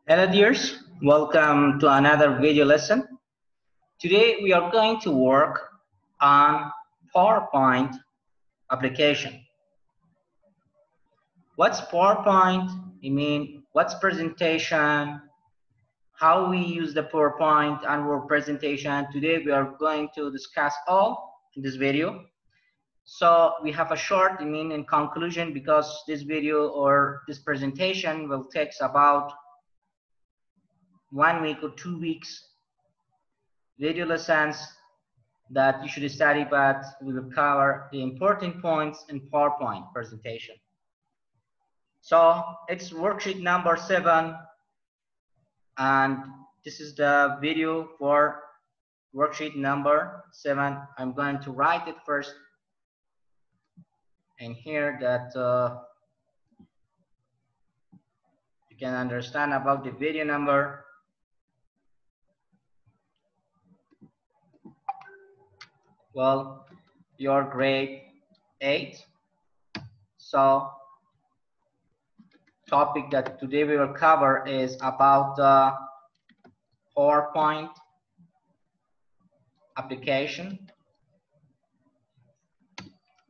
Hello dears, welcome to another video lesson. Today we are going to work on PowerPoint application. What's PowerPoint? I mean, what's presentation? How we use the PowerPoint and our presentation. Today we are going to discuss all in this video. So we have a short, in conclusion, because this video or this presentation will take about 1 week or 2 weeks video lessons that you should study, but we will cover the important points in PowerPoint presentation. So it's worksheet number 7, and this is the video for worksheet number 7. I'm going to write it first and here that you can understand about the video number. Well, you're grade 8. So topic that today we will cover is about the PowerPoint application.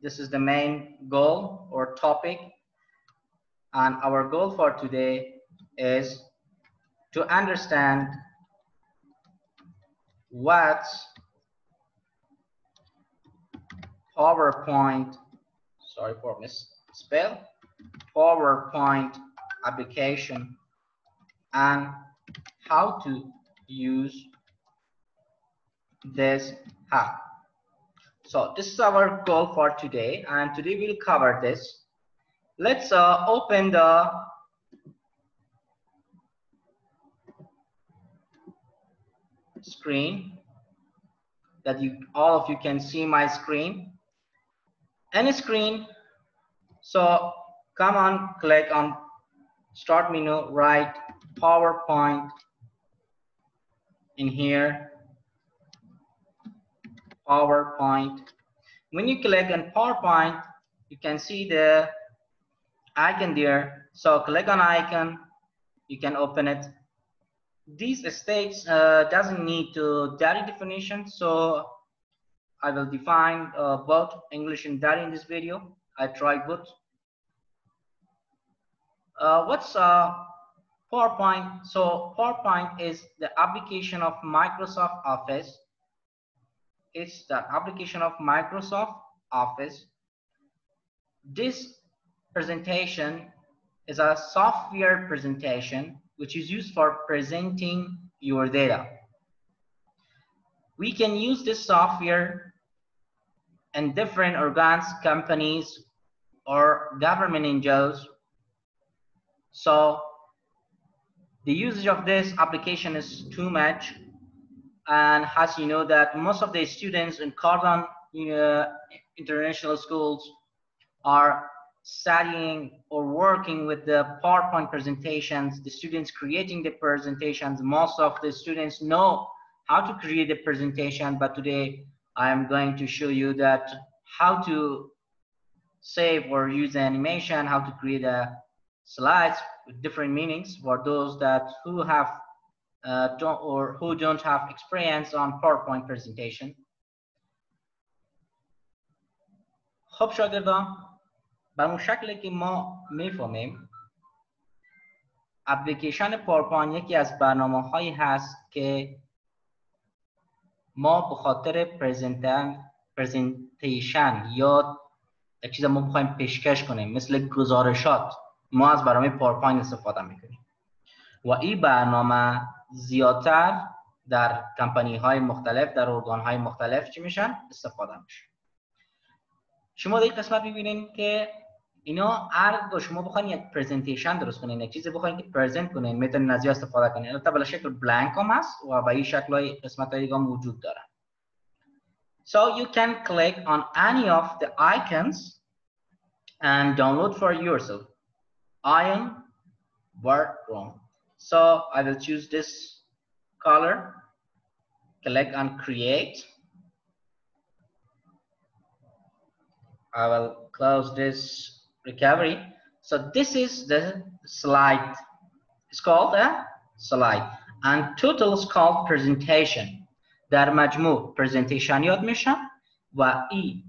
This is the main goal or topic, and our goal for today is to understand what PowerPoint, sorry for misspell, PowerPoint application and how to use this app. So this is our goal for today, and today we'll cover this. Let's open the screen that all of you can see my screen. Any screen. So come on, click on start menu, write PowerPoint in here. PowerPoint. When you click on PowerPoint, you can see the icon there. So click on icon, you can open it. These states doesn't need to data definition, so I will define both English and data in this video. I tried both. What's PowerPoint? So PowerPoint is the application of Microsoft Office. It's the application of Microsoft Office. This presentation is a software presentation which is used for presenting your data. We can use this software in different organs, companies, or government NGOs. So the usage of this application is too much, and as you know that most of the students in Carbon international schools are studying or working with the PowerPoint presentations, the students creating the presentations. Most of the students know how to create a presentation, but today I am going to show you that how to save or use animation, how to create a slides with different meanings for those that who have who don't have experience on PowerPoint presentation. خب شاگردان به اون شکلی که ما میفهمیم اپلیکیشن پاورپوینت یکی از برنامه‌هایی هست که ما به خاطر پرزنتیشن یا یک چیز ما بخوایم پیشکش کنیم مثل گزارشات ما از برنامه پاورپوینت استفاده میکنیم و این برنامه زیادتر در کمپانی های مختلف در ارگان های مختلف چی میشن استفاده میشه. شما در این قسمت میبینین که اینا هر شما بخواین یک پرزنتیشن درست کنین، یک چیزی بخواین که پرزنت کنین میتونین از استفاده کنین. البته به شکل بلانک هم هست و به این شکل قسمت های دیگه هم وجود داره. So you can click on any of the icons and download for yourself. Iron Workroom. So I will choose this color, click on create. I will close this recovery. So this is the slide. It's called a slide and total is called presentation. در مجموع presentation یاد میشه و ای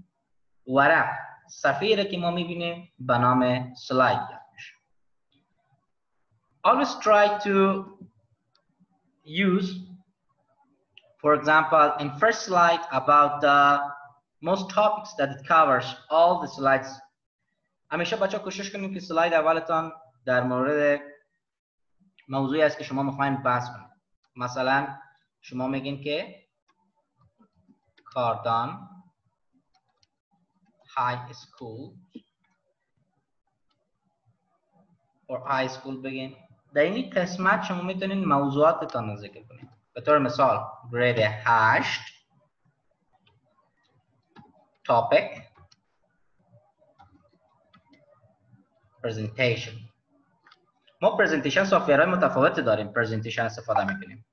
ورق صفحه‌ای را که ما میبینیم به نام slide یاد میشه. Always try to use, for example, in first slide about the most topics that it covers all the slides. همیشه بچه کوشش کنیم که سلاید اولتان در مورد موضوعی است که شما میخواین بحث کنید. مثلا شما میگین که کاردان های اسکول or های اسکول بگین. در این قسمت شما میتونین موضوعاتتان رو ذکر کنید. به طور مثال گرید 8 topic presentation. ما presentation سافتورهای متفاوتی داریم presentation استفاده میکنیم.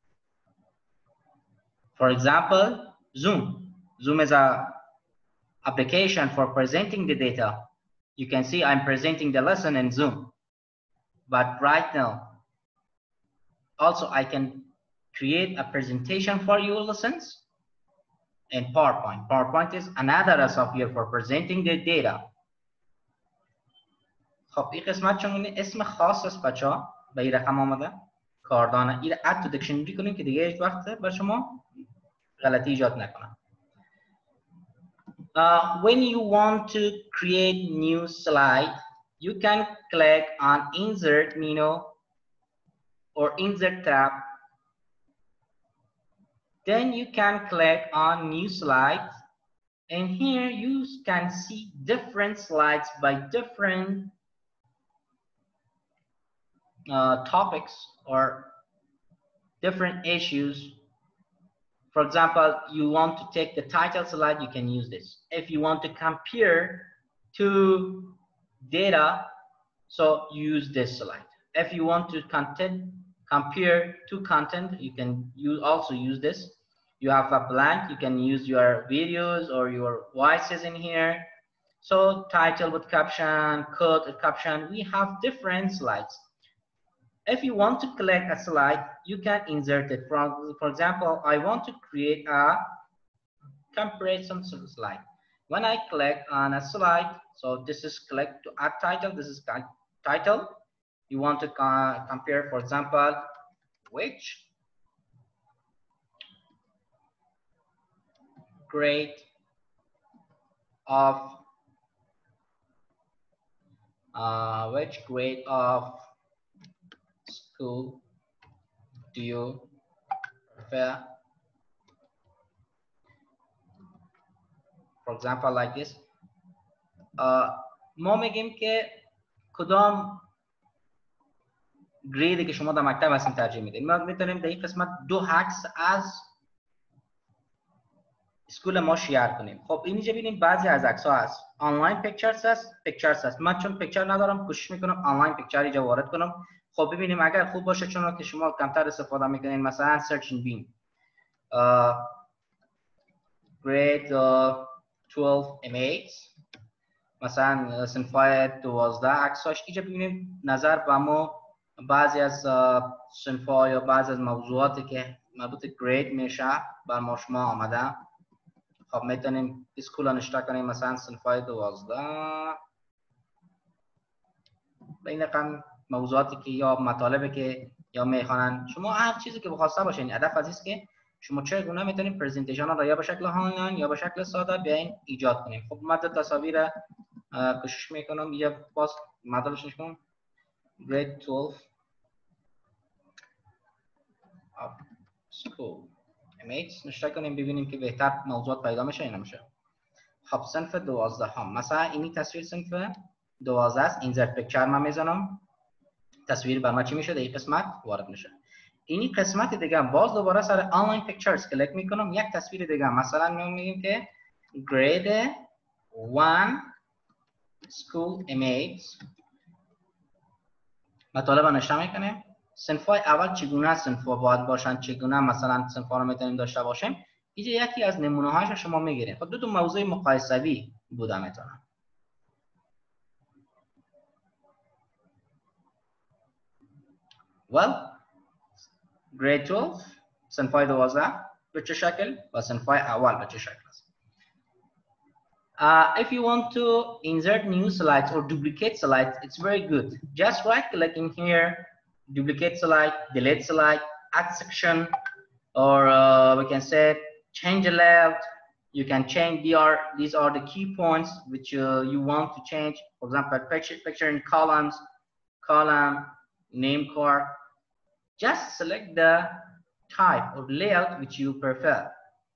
For example, Zoom. Zoom is a application for presenting the data. You can see I'm presenting the lesson in Zoom. But right now, also I can create a presentation for your lessons in PowerPoint. PowerPoint is another software for presenting the data. خب این قسمت چون اسم خاص است بچه‌ها به این رقم آمده کاردانه. این اد تو دیکشنری کنیم که دیگه هیچ وقت بر شما غلطی ایجاد نکنه. When you want to create new slide, you can click on insert menu or insert tab. Then you can click on new slides, and here you can see different slides by different topics or different issues. For example, you want to take the title slide, you can use this. If you want to compare two data, so use this slide. If you want to compare two content, you can also use this. You have a blank, you can use your videos or your voices in here. So title with caption, code with caption, we have different slides. If you want to click a slide, you can insert it. For example, I want to create a comparison slide. When I click on a slide, so this is click to add title, this is title. You want to compare, for example, which grade of school do you prefer? For example, like this. ما میگیم که کدام گریدی که شما در مکتب هستین ترجیح میدین. ما میتونیم در این قسمت دو عکس از اسکول ما شیر کنیم. خب اینجا ببینیم بعضی از عکس ها هست. آنلاین پیکچرز هست. من چون پیکچر ندارم کوشش میکنم آنلاین پیکچر اینجا وارد کنم. خب ببینیم اگر خوب باشه چون که شما کمتر استفاده میکنین مثلا سرچ انجین grade 12 M8 مثلا صنفای 12 عکساش اینجا ببینیم نظر به ما بعضی از صنفا یا بعضی از موضوعاتی که مربوط گرید میشه بر ما شما آمده. خب میتونیم اسکول نشته کنیم مثلا صنفای 12 به این رقم موضوعاتی که یا مطالبی که یا میخوانن شما هر چیزی که بخواسته باشین. هدف از است که شما چگونه میتونید پرزنتیشن را یا به شکل آنلاین یا به شکل ساده بیاین ایجاد کنیم. خب من تصاویر کوشش میکنم یا باز مطالبش نشون grade 12 school M8 نشته کنیم ببینیم که بهتر موضوعات پیدا میشه یا نمیشه. خب صنف 12 هم مثلا اینی تصویر صنف 12 است. اینسرت پیکچر من میزنم تصویر بر ما چی میشه در این قسمت وارد میشه. اینی قسمت دیگه باز دوباره سر آنلاین پیکچرز کلیک میکنم یک تصویر دیگه مثلا میگیم که grade 1 school M8 مطالب نشته میکنیم. صنفای اول چگونه صنفا باید باشن چگونه مثلا صنفا رو میتونیم داشته باشیم. اینجا یکی از نمونه هاش شما میگیرید. خب دو تا موضوع مقایسوی بوده میتونه. Well, grade 12 صنفای 12 به چه شکل؟ و صنفای اول به چه شکل است. If you want to insert new slides or duplicate slides, it's very good. Just right click in here, duplicate slide, delete slide, add section, or we can say change the layout. You can change these are the key points which you want to change. For example, picture in columns, column, name card. Just select the type of layout which you prefer.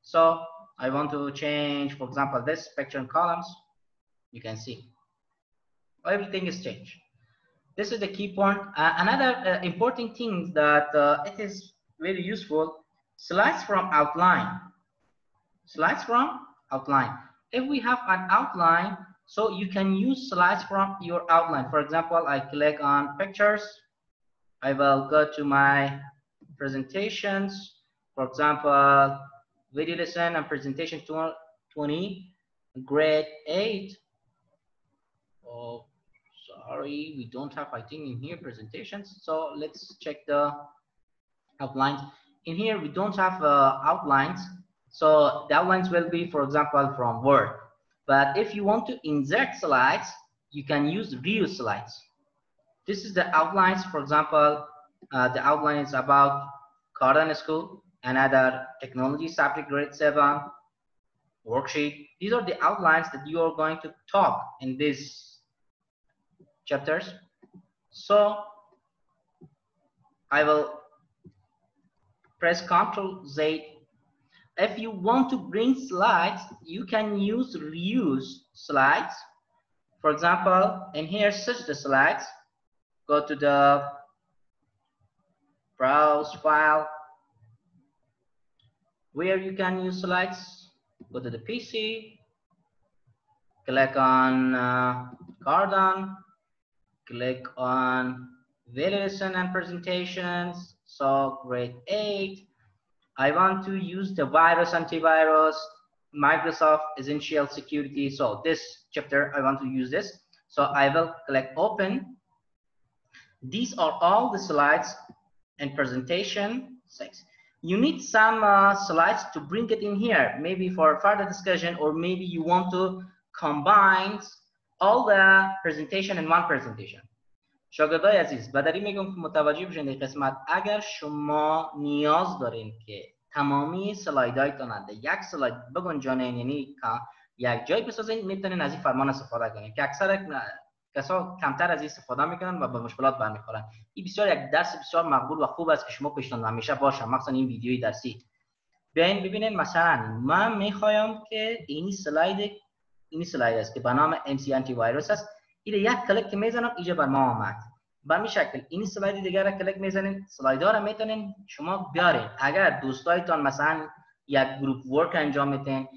So I want to change, for example, this picture in columns. You can see everything is changed. This is the key point. Another important thing that it is very useful, slides from outline. Slides from outline. If we have an outline, so you can use slides from your outline. For example, I click on pictures. I will go to my presentations. For example, video lesson and presentation 20, grade 8. Oh, sorry, we don't have, I think, in here presentations. So let's check the outlines. In here, we don't have outlines. So the outlines will be, for example, from Word. But if you want to insert slides, you can use reuse slides. This is the outlines. For example, the outline is about Gade School, another technology subject, grade 7 worksheet. These are the outlines that you are going to talk in these chapters. So I will press Ctrl Z. If you want to bring slides, you can use reuse slides. For example, in here, search the slides, go to the browse file where you can use slides, go to the PC, click on Gade, click on video lesson and presentations. So grade 8. I want to use the virus, antivirus, Microsoft Essential Security. So this chapter, I want to use this. So I will click open. These are all the slides and presentation 6. You need some slides to bring it in here, maybe for further discussion, or maybe you want to combine all the presentation in one presentation. شاگردای عزیز بدری میگم که متوجه بشین این قسمت اگر شما نیاز دارین که تمامی سلایدهایتان یک سلاید بگنجانین، یعنی یک جای بسازین، میتونین از این فرمان استفاده کنین که اکثر کسا کمتر از این استفاده میکنن و به مشکلات برمیخورن. این بسیار یک درس بسیار مقبول و خوب است که شما پیشتان همیشه باشه، مخصوصا این ویدیوی درسی. بیاین ببینین مثلا من میخوایم که این سلاید است که به نام MC آنتی ویروس است. این یک کلیک میزنم اینجا بر ما آمد. به این شکل این سلاید دیگه را کلیک میزنین، سلایدها را میتونین شما بیارین. اگر دوستایتان مثلا یک گروپ ورک انجام میدین،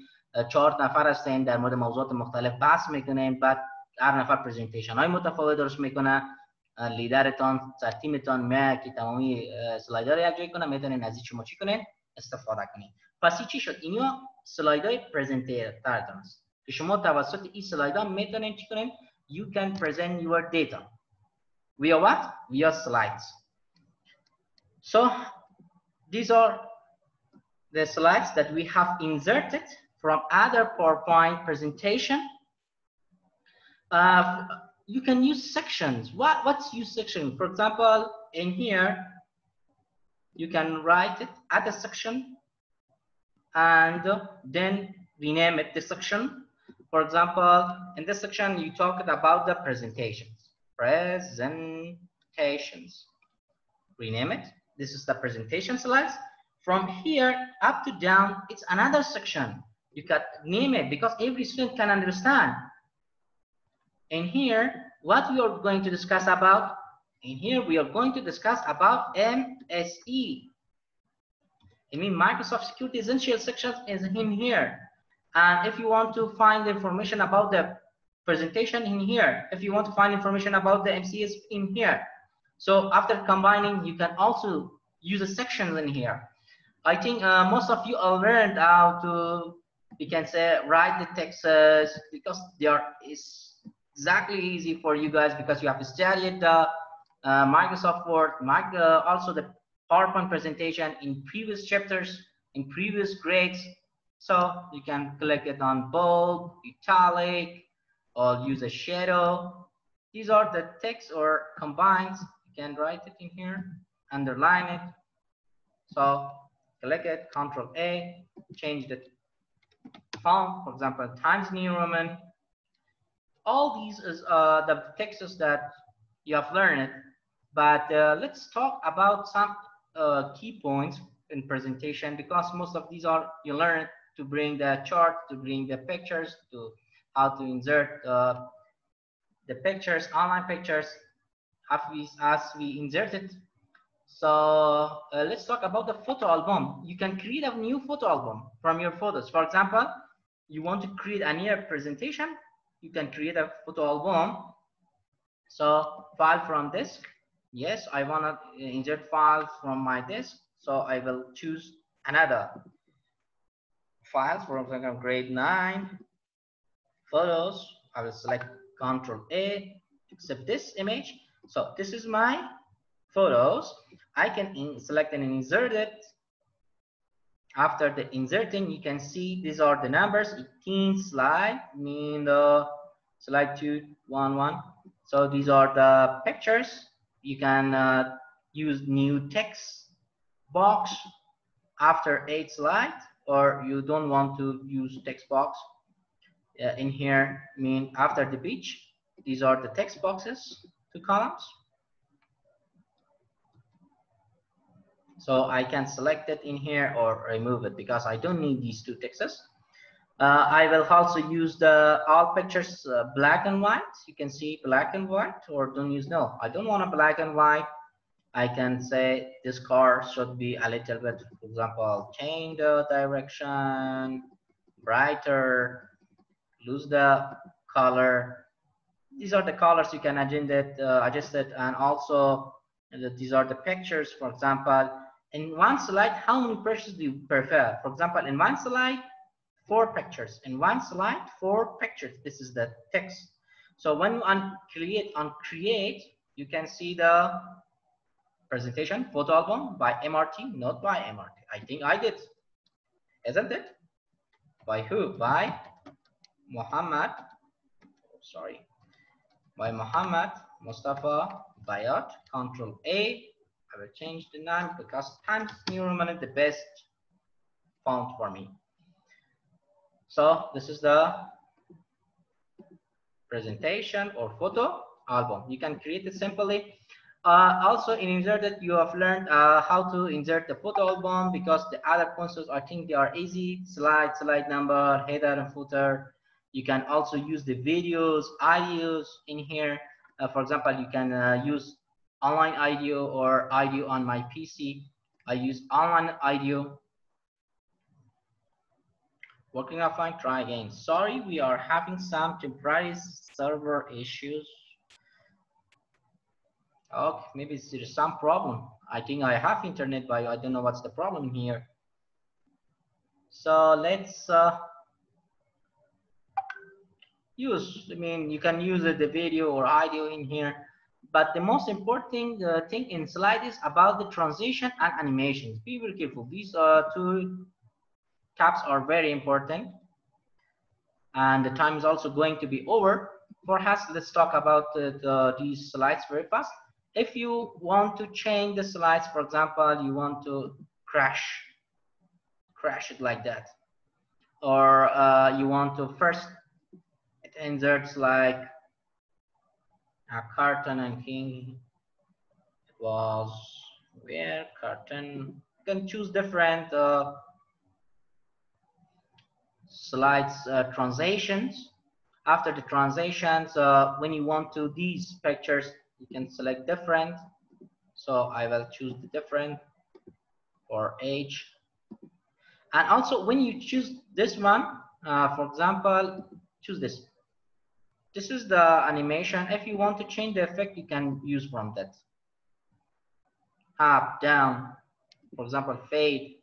4 نفر هستین در مورد موضوعات مختلف بحث میکنین، بعد هر نفر پرزنتیشن های متفاوت درست میکنه، لیدرتان در تیمتان میاد که تمامی سلایدها را یک جای کنه، میتونین از این شما چی کنین استفاده کنین. پس این چی شد؟ اینا سلایدهای پرزنتیترتان است که شما توسط این سلایدها میتونین چی کنین؟ You can present your data via what? Via slides. So these are the slides that we have inserted from other PowerPoint presentation. You can use sections. What's use section? For example, in here, you can write it, add a section, and then rename it the section. For example, in this section, you talked about the presentations. Presentations. Rename it. This is the presentation slides. From here up to down, it's another section. You can name it because every student can understand. In here, what we are going to discuss about? In here, we are going to discuss about MSE. I mean, Microsoft Security Essential sections is in here. And if you want to find information about the presentation in here, if you want to find information about the MCS in here. So after combining, you can also use the sections in here. I think most of you have learned how to, you can say, write the texts because they are exactly easy for you guys because you have studied the Microsoft Word, also the PowerPoint presentation in previous chapters, in previous grades. So you can click it on bold, italic, or use a shadow. These are the text or combines. You can write it in here, underline it. So click it, Control A, change the font, for example, Times New Roman. All these is the texts that you have learned, but let's talk about some key points in presentation, because most of these are you learn to bring the chart, to bring the pictures, to how to insert the pictures, online pictures, as we insert it. So let's talk about the photo album. You can create a new photo album from your photos. For example, you want to create a new presentation, you can create a photo album. So file from disk. Yes, I want to insert files from my disk. So I will choose another files, for example, grade 9 photos. I will select Control A, accept this image. So this is my photos. I can select and insert it. After the inserting, you can see these are the numbers. 18 slide, mean the slide 211. So these are the pictures. You can use new text box after 8 slides, or you don't want to use text box in here. Mean after the beach. These are the text boxes, 2 columns. So I can select it in here or remove it because I don't need these 2 texts. I will also use the all pictures black and white. You can see black and white, or don't use, no, I don't want a black and white. I can say this car should be a little bit, for example, change the direction, brighter, lose the color. These are the colors you can adjust it, and also these are the pictures. For example, in one slide, how many pictures do you prefer? For example, in one slide, 4 pictures. In one slide, 4 pictures. This is the text. So when you create, you can see the presentation photo album by MRT, not by MRT. I think I did, isn't it? By who? By Muhammad. Sorry, by Muhammad Mustafa Bayat. Control A. I will change the name because Times New Roman is the best font for me. So this is the presentation or photo album. You can create it simply. Also in inserted, you have learned how to insert the photo album, because the other consoles, I think they are easy. Slide number, header and footer. You can also use the videos, audios in here. For example, you can use online audio or audio on my PC. I use online audio. Working offline, try again. Sorry, we are having some temporary server issues. Okay, maybe there's some problem. I think I have internet, but I don't know what's the problem here. So let's you can use the video or audio in here, but the most important thing in slide is about the transition and animations. Be very careful. These 2 tabs are very important, and the time is also going to be over. For us, let's talk about these slides very fast. If you want to change the slides, for example, you want to crash it like that, or you want to first it inserts like a carton and king. It was where carton. You can choose different slides transitions. After the transitions, when you want to these pictures, you can select different. So I will choose the different for age. And also when you choose this one, for example, choose this. This is the animation. If you want to change the effect, you can use from that. Up, down, for example, fade.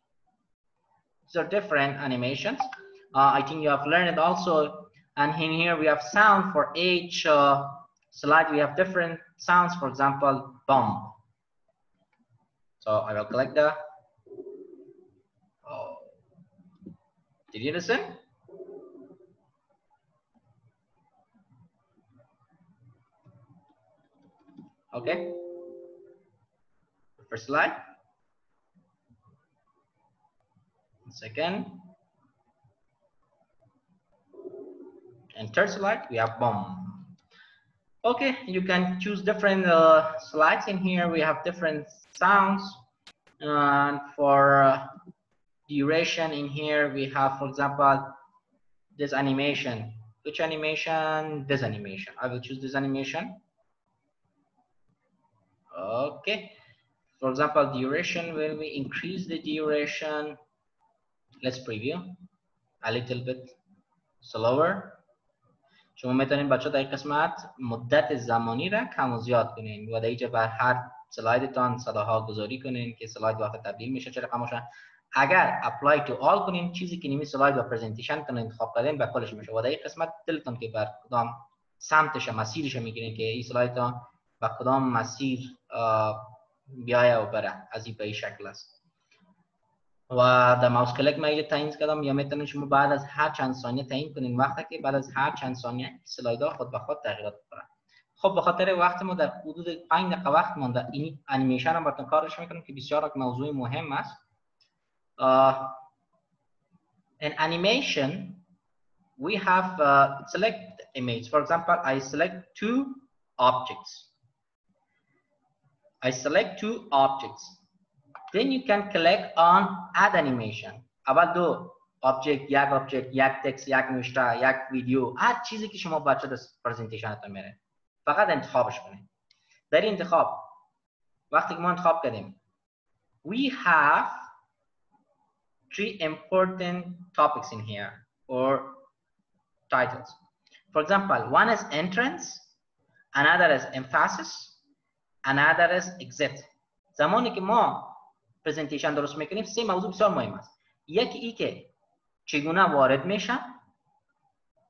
These are different animations. I think you have learned it also. And in here we have sound for each slide. We have different sounds. For example, bomb. So I will click the. Oh, did you listen? Okay. First slide. Second. And third slide, we have boom. Okay, you can choose different slides in here. We have different sounds. And for duration in here, we have, for example, this animation. Which animation? This animation. I will choose this animation. Okay. For example, duration, when we increase the duration, let's preview a little bit slower. شما میتونین بچه در این قسمت مدت زمانی را کم و زیاد کنین و در اینجا بر هر سلایدتان صداها گذاری کنین که سلاید وقت تبدیل میشه چه رقم باشه. اگر اپلای تو آل کنین چیزی که نیمی سلاید و پرزنتیشن کنین انتخاب کردین به کلش میشه و در این قسمت دلتون که بر کدام سمتش مسیرش میگیرین که این سلاید ها به کدام مسیر بیایه و بره از این به این شکل است. و در ماوس کلیک من تعیین کردم یا میتونید شما بعد از هر چند ثانیه تعیین کنین وقتی که بعد از هر چند ثانیه اسلایدها خود به خود تغییرات میکنن. خب به خاطر وقت ما در حدود 5 دقیقه وقت مونده این انیمیشن رو براتون کارش میکنم که بسیار یک موضوع مهم است. In animation we have select image. For example, I select two objects. Then you can click on add animation. اول دو object، یک تکست، یک نوشته، یک ویدیو، هر چیزی که شما بچه در پرزنتیشنتون میره فقط انتخابش کنید. در این انتخاب وقتی که ما انتخاب کردیم we have 3 important topics in here or titles. For example, one is entrance, another is emphasis, another is exit. زمانی که ما پرزنتیشن درست میکنیم 3 موضوع بسیار مهم است. یکی ای که چگونه وارد میشن،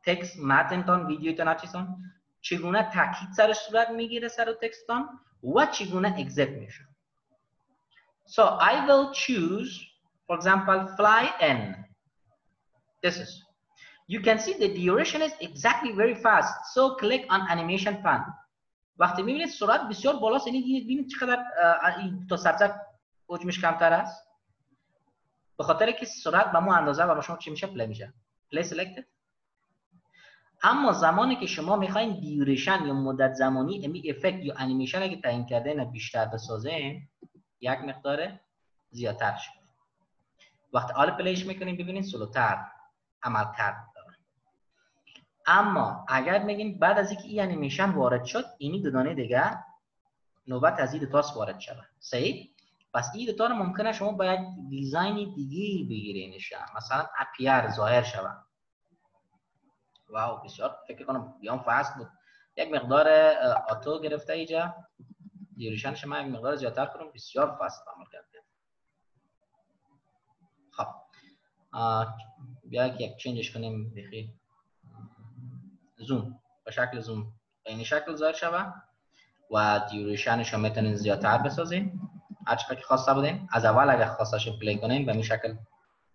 تکست، متنتان، ویدیوتان، چیزان، چگونه تاکید سرش صورت میگیره سر تکستان و چگونه اگزیت میشه. So I will choose, for example, fly in. This is. You can see the duration is exactly very fast. So click on animation pan. وقتی میبینید سرعت بسیار بالاست، یعنی ببینید چقدر این تا سرزک حجمش کمتر است. به خاطر که سرعت به مو اندازه و با شما چی میشه؟ پلی میشه. پلی سلکتد. اما زمانی که شما میخواین دیوریشن یا مدت زمانی امی افکت یا انیمیشن که تعیین کرده نه بیشتر بسازین یک مقدار زیادتر شد. وقتی آل پلیش میکنین ببینید سلوتر عمل کرد. اما اگر میگین بعد از اینکه این انیمیشن وارد شد اینی دو دانه دیگه نوبت از این دو تاست وارد شده. صحیح؟ پس این دو تا رو ممکنه شما با یک دیزاین دیگه بگیرینش، مثلا اپیر ظاهر شود. واو بسیار فکر کنم بیام فاست بود. یک مقدار آتو گرفته اینجا دیوریشنش من یک مقدار زیادتر کنم بسیار فاست عمل کرده. خب بیا یک چنجش کنیم بخیر زوم به شکل زوم به این شکل ظاهر شود و دیوریشنش رو میتونین زیادتر بسازین هر چقدر که خواسته بودین. از اول اگر خواستش پلی کنین به این شکل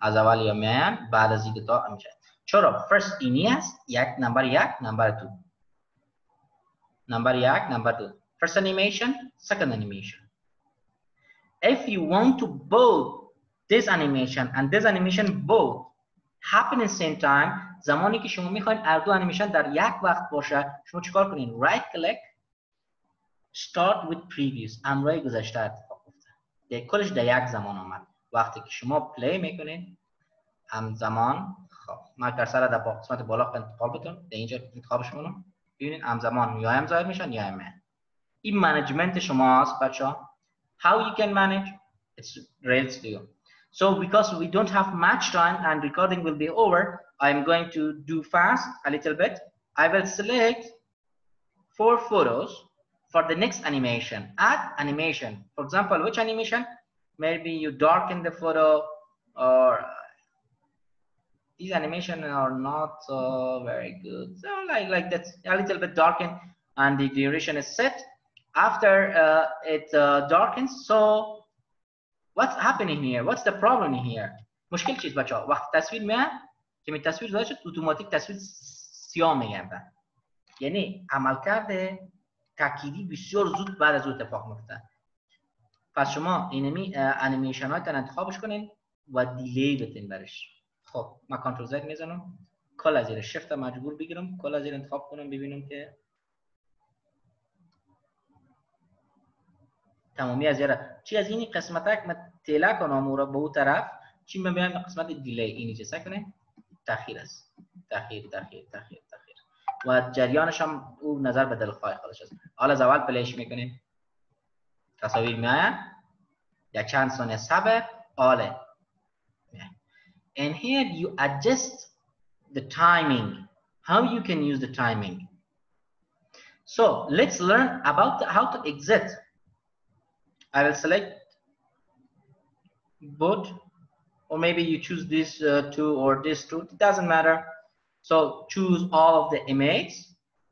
از اول یا میاین بعد از این دو تا میشه. چرا فرست اینی است یک نمبر 1 نمبر 2 نمبر 1 نمبر 2 first animation second animation. If you want to both this animation and this animation both happen in same time زمانی که شما میخواین هر دو انیمیشن در یک وقت باشه شما چیکار کنین؟ right click start with previous امرای گذشته اتفاق افتاد. در کلش در یک زمان آمد. وقتی که شما پلی میکنین همزمان خب من کرسر در قسمت بالا انتقال بتون در اینجا انتخابش کنم ببینید همزمان یا هم ظاهر میشن یا هم این منیجمنت شماست بچه‌ها. How you can manage it's related to you. So because we don't have much time and recording will be over, I'm going to do fast a little bit. I will select 4 photos for the next animation. Add animation. For example, which animation? Maybe you darken the photo or these animations are not very good. So like that, a little bit darken and the duration is set. After it darkens, so What's happening here? What's the problem here? مشکل چیز بچه‌ها وقت تصویر میاد که می تصویر داده شد اتوماتیک تصویر سیاه میگردن. یعنی عملکرد تأکیدی بسیار زود بعد از اون اتفاق میفته. پس شما اینمی انیمیشن های تن انتخابش کنین و دیلی بتین برش. خب من کنترل زد میزنم کل زیر شفت مجبور بگیرم کل زیر انتخاب کنم ببینم که تمامی از یاره چی از اینی قسمتک من تیله کنم او را به اون طرف چی من بیام قسمت دیلی اینی چه کنه تاخیر است تاخیر و جریانش هم او نظر به دلخواه خودش است. حالا از اول پلیش میکنیم تصاویر میاید یا چند ثانیه صبر آله and here you adjust the timing how you can use the timing. So let's learn about how to exit. I will select both or maybe you choose this two or this two, it doesn't matter. So choose all of the image,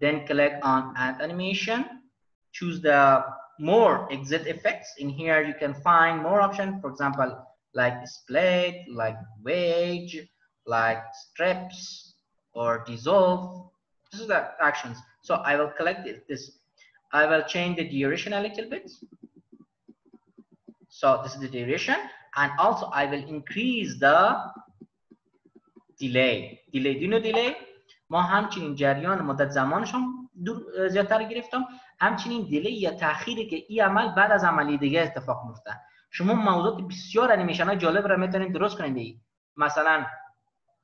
then click on add animation, choose the more exit effects. In here you can find more options, for example like split, like wedge, like strips or dissolve. This is the actions. So I will collect this. I will change the duration a little bit. So this is the duration, and also I will increase the delay. Do you know delay? ما همچنین جریان مدت زمانش هم زیادتر گرفتم، همچنین دیلی یا تأخیری که این عمل بعد از عملی دیگه اتفاق میفته. شما موضوعات بسیار انیمیشن های جالب را میتونید درست کنید. مثلا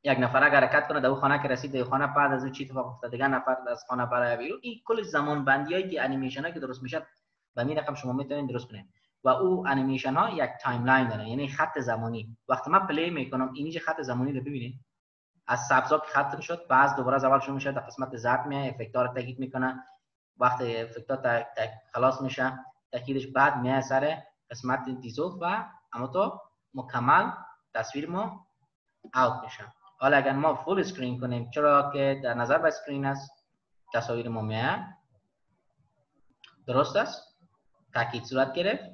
یک نفر اگر حرکت کنه در اون خانه که رسید در خانه بعد از اون چی اتفاق افتاد دیگه نفر از خانه برای بیرون، این کل زمان بندیایی که انیمیشن هایی که درست میشه به این رقم شما میتونید درست کنید و او انیمیشن ها یک تایملاین داره، یعنی خط زمانی. وقتی من پلی میکنم اینجا خط زمانی رو ببینید از سبزا که ختم شد بعد دوباره از اول شروع میشه در قسمت ضبط میاد افکت ها رو تاکید میکنه وقتی افکت ها خلاص میشه تاکیدش بعد میاد سر قسمت دیزولف و اما تو مکمل تصویر ما اوت میشه. حالا اگر ما فول اسکرین کنیم چرا که در نظر به اسکرین است تصاویر ما میاد درست است تاکید صورت گرفت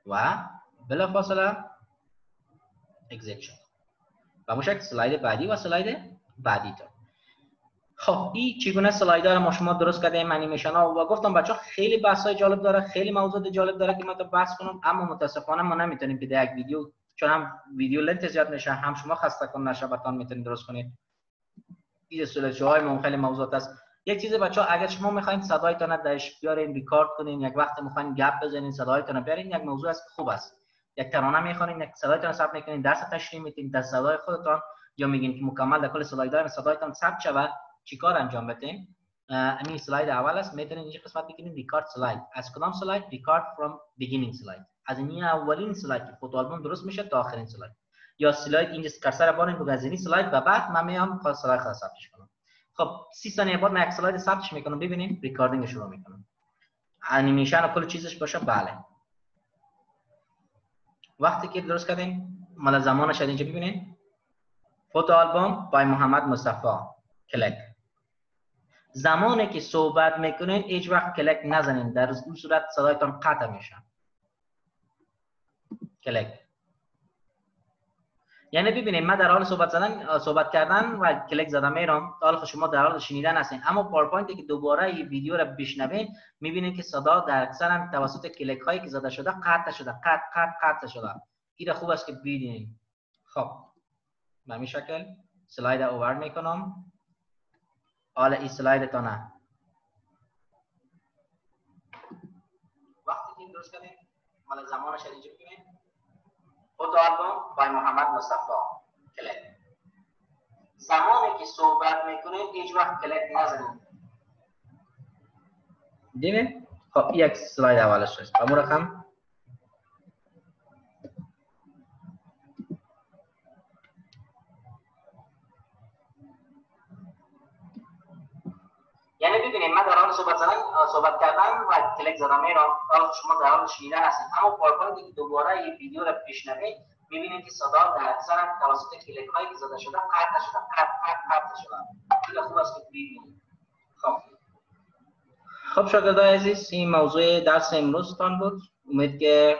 و بلافاصله اگزیت شد. و مشکل سلاید بعدی و سلاید بعدی تا. خب این چگونه سلایدها رو ما شما درست کردیم انیمیشن ها و گفتم بچه‌ها خیلی بحث‌های جالب داره، خیلی موضوعات جالب داره که ما تا بحث کنم، اما متاسفانه ما نمیتونیم که یک ویدیو چون هم ویدیو لنت زیاد میشه هم شما خسته کن نشه بتون میتونید درست کنید. این سلسله‌های ما خیلی موضوعات است. یک چیز بچه‌ها اگر شما می‌خواید صدایتون رو درش بیارین ریکارد کنین یک وقت می‌خواید گپ بزنین صدایتون رو بیارین یک موضوع است خوب است. یک ترانه می‌خونین یک صدایتون رو ثبت می‌کنین درس تشریح میدین در صدای خودتون یا میگین که مکمل در کل سلایدها صدایتون ثبت شود چیکار انجام بدین؟ این سلاید اول است میتونید اینجا قسمت بگیرید ریکارد سلاید. از کدام سلاید؟ ریکارد فرام بیگینینگ سلاید. از این اولین سلاید که فوتو آلبوم درست میشه تا آخرین سلاید. یا سلاید اینجا کرسر بارین بگو از این سلاید و بعد من میام خاص سلاید خاص ثبتش کنم. خب 30 ثانیه بعد من یک سلاید ثبتش میکنم ببینیم ریکاردینگ شروع میکنم. انیمیشن و کل چیزش باشه بله. وقتی که درست کردیم مال زمانش اینجا ببینید. فوتو آلبوم بای محمد مصطفی کلیک. زمانی که صحبت میکنین هیچ وقت کلیک نزنین در اون صورت صدایتان قطع میشه. کلیک یعنی ببینید من در حال صحبت کردن و کلیک زدم میرم حالا شما در حال شنیدن هستین اما پاورپوینت که دوباره این ویدیو رو بشنوین میبینید که صدا در اکثرا توسط کلیک هایی که زده شده قطع شده قطع شده. این خوب است که ببینید. خب به این شکل سلاید رو اوورد میکنم. حالا این سلاید تانه وقتی که درست کردیم مال زمانش اینجا ببینید فوتو آلبوم بای محمد مصطفی کلیک. زمانی که صحبت میکنید هیچ وقت کلیک نزنید. دیدید؟ خب یک سلاید اولش است. همون رقم یعنی ببینید من در حال صحبت کردن و کلیک زدم میرم حالا شما در حال شنیدن هستید اما پاورپوینتی که دوباره این ویدیو رو بشنوید میبینید که صدا در اکثرا توسط کلیک هایی که زده شده قطع شده قطع شده. این خوب است که ببینید. خب خب شاگردای عزیز این موضوع درس امروزتان بود. امید که